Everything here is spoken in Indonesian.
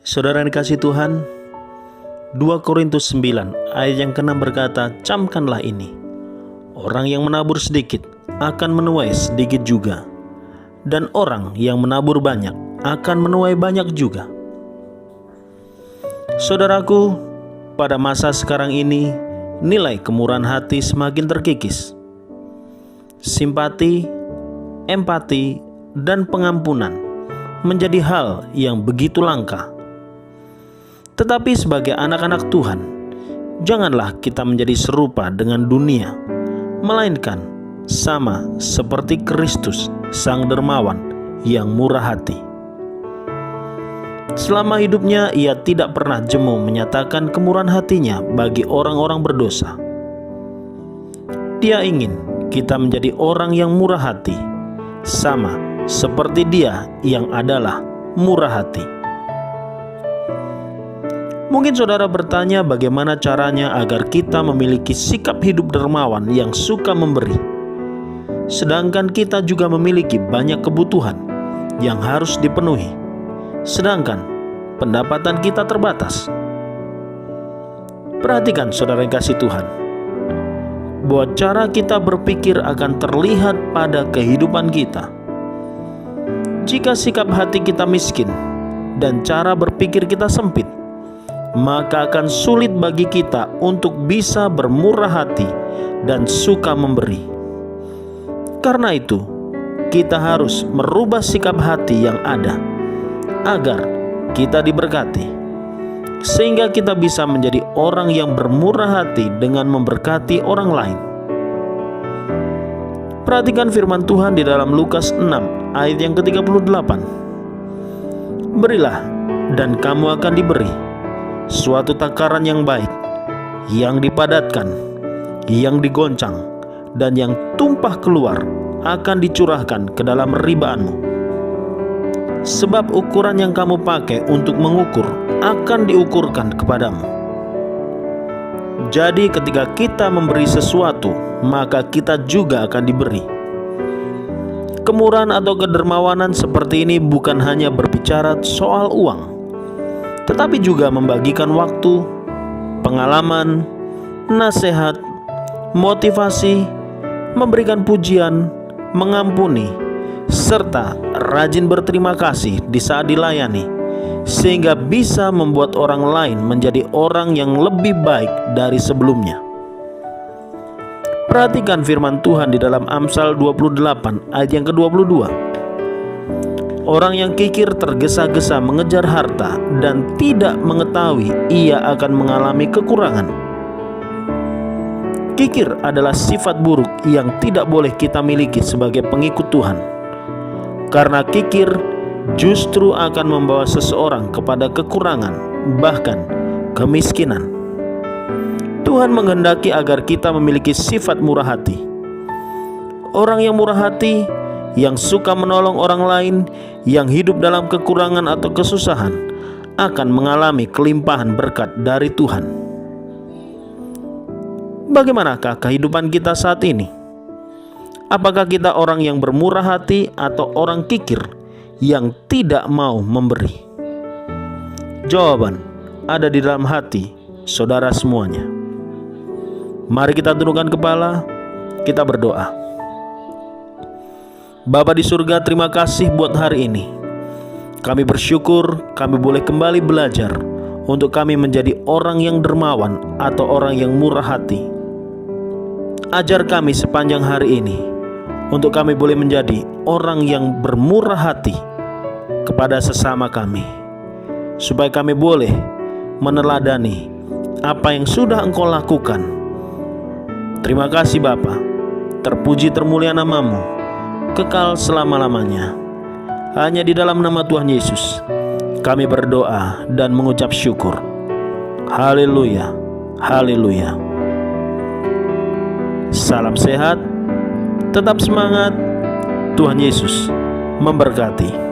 Saudara yang dikasihi Tuhan, 2 Korintus 9 ayat yang ke-6 berkata, "Camkanlah ini, orang yang menabur sedikit akan menuai sedikit juga, dan orang yang menabur banyak akan menuai banyak juga." Saudaraku, pada masa sekarang ini, nilai kemurahan hati semakin terkikis. Simpati, empati, dan pengampunan menjadi hal yang begitu langka. Tetapi sebagai anak-anak Tuhan, janganlah kita menjadi serupa dengan dunia, melainkan sama seperti Kristus, Sang Dermawan yang murah hati. Selama hidupnya, ia tidak pernah jemu menyatakan kemurahan hatinya bagi orang-orang berdosa. Dia ingin kita menjadi orang yang murah hati, sama seperti Dia yang adalah murah hati. Mungkin saudara bertanya, bagaimana caranya agar kita memiliki sikap hidup dermawan yang suka memberi, sedangkan kita juga memiliki banyak kebutuhan yang harus dipenuhi, sedangkan pendapatan kita terbatas. Perhatikan saudara yang kasih Tuhan, bahwa cara kita berpikir akan terlihat pada kehidupan kita. Jika sikap hati kita miskin dan cara berpikir kita sempit, maka akan sulit bagi kita untuk bisa bermurah hati dan suka memberi. Karena itu, kita harus merubah sikap hati yang ada agar kita diberkati, sehingga kita bisa menjadi orang yang bermurah hati dengan memberkati orang lain. Perhatikan firman Tuhan di dalam Lukas 6 ayat yang ke-38. "Berilah dan kamu akan diberi, suatu takaran yang baik, yang dipadatkan, yang digoncang, dan yang tumpah keluar akan dicurahkan ke dalam ribaanmu. Sebab ukuran yang kamu pakai untuk mengukur akan diukurkan kepadamu." Jadi ketika kita memberi sesuatu, maka kita juga akan diberi. Kemurahan atau kedermawanan seperti ini bukan hanya berbicara soal uang, tetapi juga membagikan waktu, pengalaman, nasihat, motivasi, memberikan pujian, mengampuni, serta rajin berterima kasih di saat dilayani, sehingga bisa membuat orang lain menjadi orang yang lebih baik dari sebelumnya. Perhatikan firman Tuhan di dalam Amsal 28 ayat yang ke-22. "Orang yang kikir tergesa-gesa mengejar harta dan tidak mengetahui ia akan mengalami kekurangan." Kikir adalah sifat buruk yang tidak boleh kita miliki sebagai pengikut Tuhan. Karena kikir justru akan membawa seseorang kepada kekurangan, bahkan kemiskinan. Tuhan menghendaki agar kita memiliki sifat murah hati. Orang yang murah hati, yang suka menolong orang lain, yang hidup dalam kekurangan atau kesusahan, akan mengalami kelimpahan berkat dari Tuhan. Bagaimanakah kehidupan kita saat ini? Apakah kita orang yang bermurah hati atau orang kikir yang tidak mau memberi? Jawaban ada di dalam hati saudara semuanya. Mari kita tundukkan kepala, kita berdoa. Bapa di surga, terima kasih buat hari ini. Kami bersyukur kami boleh kembali belajar untuk kami menjadi orang yang dermawan atau orang yang murah hati. Ajar kami sepanjang hari ini untuk kami boleh menjadi orang yang bermurah hati kepada sesama kami, supaya kami boleh meneladani apa yang sudah Engkau lakukan. Terima kasih Bapa, terpuji termulia nama-Mu, kekal selama-lamanya. Hanya di dalam nama Tuhan Yesus kami berdoa dan mengucap syukur. Haleluya, haleluya. Salam sehat, tetap semangat. Tuhan Yesus memberkati.